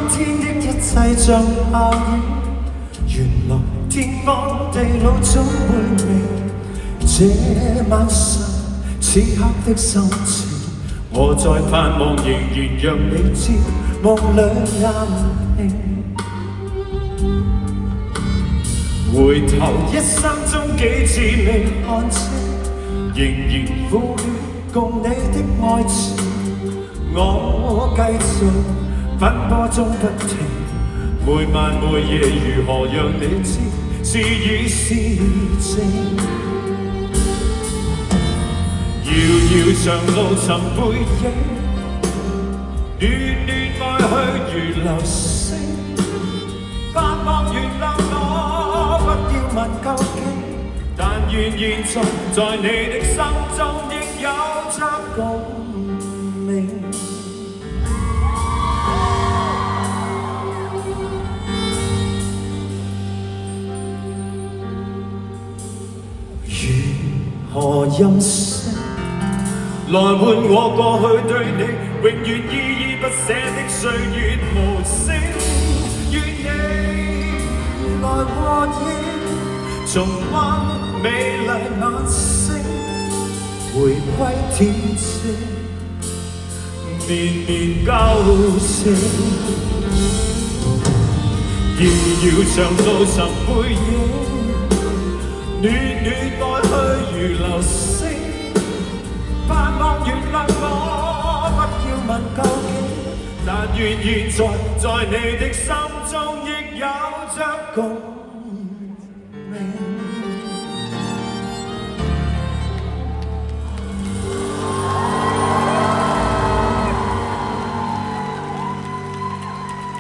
天的一切像泡影，原來天荒地老總會明。這晚上此刻的心情，我在盼望仍然讓你知，夢裏暗平。回頭一生中幾次未看清，仍然苦戀共你的愛情。我繼續奔波中不停，每晚每夜如何讓你知，是與是靜。遙遙長路尋背影，暖暖愛去如流星。盼望原諒我，不要問究竟，但願現在在你的心中亦有着共鳴。如何任性來換我過去對你永遠依依不捨的歲月無聲，願你來和應，重溫美麗眼睛，回歸天性，綿綿舊情。遙遙長路尋背影，暖暖愛去如流星。盼望原諒我，不要問究竟，但願現在在你的心中亦有着共